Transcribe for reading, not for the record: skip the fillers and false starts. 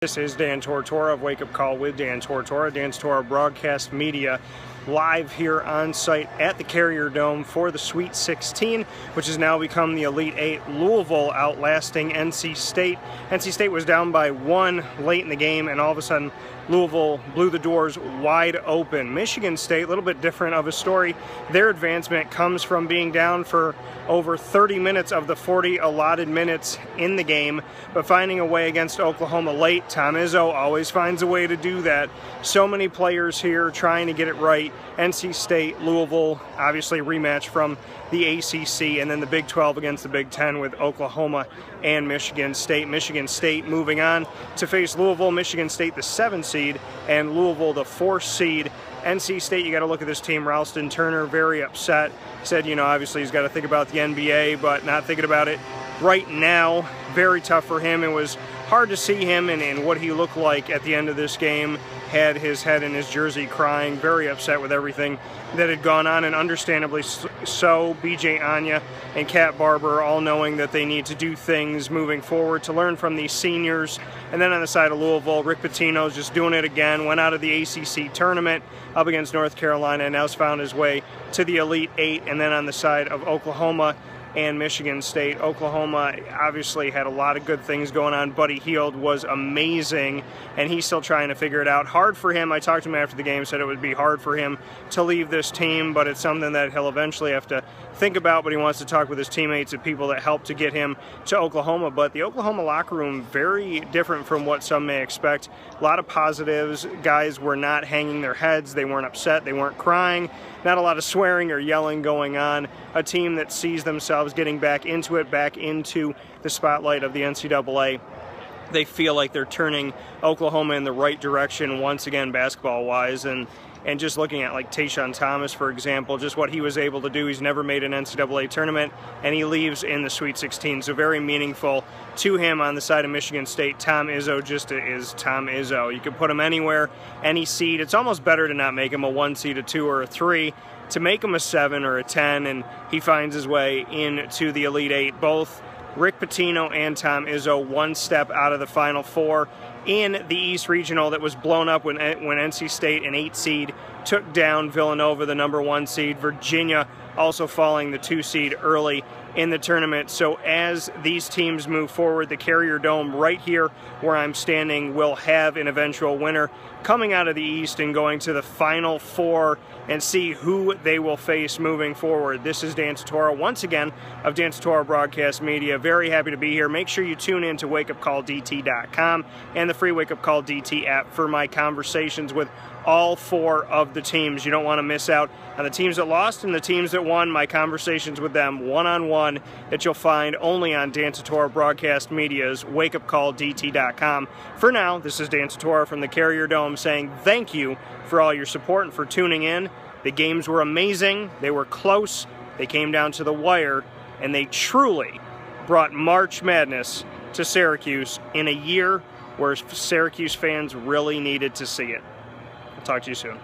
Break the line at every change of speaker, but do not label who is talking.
This is Dan Tortora of Wake Up Call with Dan Tortora. Dan Tortora Broadcast Media, live here on site at the Carrier Dome for the Sweet 16, which has now become the Elite 8. Louisville outlasting NC State. NC State was down by 1 late in the game, and all of a sudden Louisville blew the doors wide open. Michigan State, a little bit different of a story. Their advancement comes from being down for over 30 minutes of the 40 allotted minutes in the game, but finding a way against Oklahoma late. Tom Izzo always finds a way to do that. So many players here trying to get it right. NC State, Louisville, obviously rematch from the ACC, and then the Big 12 against the Big 10 with Oklahoma and Michigan State. Michigan State moving on to face Louisville. Michigan State the 7th seed and Louisville the 4th seed. NC State, you got to look at this team. Ralston Turner very upset. Said, you know, obviously he's got to think about the NBA, but not thinking about it right now. Very tough for him. It was hard to see him and what he looked like at the end of this game. Had his head in his jersey crying, very upset with everything that had gone on, and understandably so. BJ Anya and Kat Barber all knowing that they need to do things moving forward to learn from these seniors. And then on the side of Louisville, Rick Pitino's just doing it again. Went out of the ACC tournament up against North Carolina and now has found his way to the Elite 8. And then on the side of Oklahoma and Michigan State, Oklahoma obviously had a lot of good things going on. Buddy Hield was amazing, and he's still trying to figure it out. Hard for him. I talked to him after the game, said it would be hard for him to leave this team, but it's something that he'll eventually have to think about. But he wants to talk with his teammates and people that helped to get him to Oklahoma. But the Oklahoma locker room, very different from what some may expect. A lot of positives. Guys were not hanging their heads. They weren't upset. They weren't crying. Not a lot of swearing or yelling going on. A team that sees themselves getting back into it, back into the spotlight of the NCAA. They feel like they're turning Oklahoma in the right direction once again, basketball-wise, and just looking at like Tayshaun Thomas, for example, just what he was able to do. He's never made an NCAA tournament, and he leaves in the Sweet 16, so very meaningful to him. On the side of Michigan State, Tom Izzo just is Tom Izzo. You can put him anywhere, any seed. It's almost better to not make him a 1 seed, a 2, or a 3, to make him a 7 or a 10, and he finds his way into the Elite 8. Both Rick Pitino and Tom Izzo 1 step out of the Final Four in the East Regional that was blown up when NC State, an 8 seed, took down Villanova, the number 1 seed. Virginia also falling the 2 seed early in the tournament. So as these teams move forward, the Carrier Dome right here where I'm standing will have an eventual winner coming out of the East and going to the Final Four and see who they will face moving forward. This is Dan Tortora, once again, of Dan Tortora Broadcast Media. Very happy to be here. Make sure you tune in to wakeupcalldt.com and the free Wake Up Call DT app for my conversations with all 4 of the teams. You don't want to miss out on the teams that lost and the teams that won. My conversations with them one-on-one that you'll find only on Dan Tortora Broadcast Media's wakeupcalldt.com. For now, this is Dan Tortora from the Carrier Dome saying thank you for all your support and for tuning in. The games were amazing. They were close. They came down to the wire, and they truly brought March Madness to Syracuse in a year where Syracuse fans really needed to see it. Talk to you soon.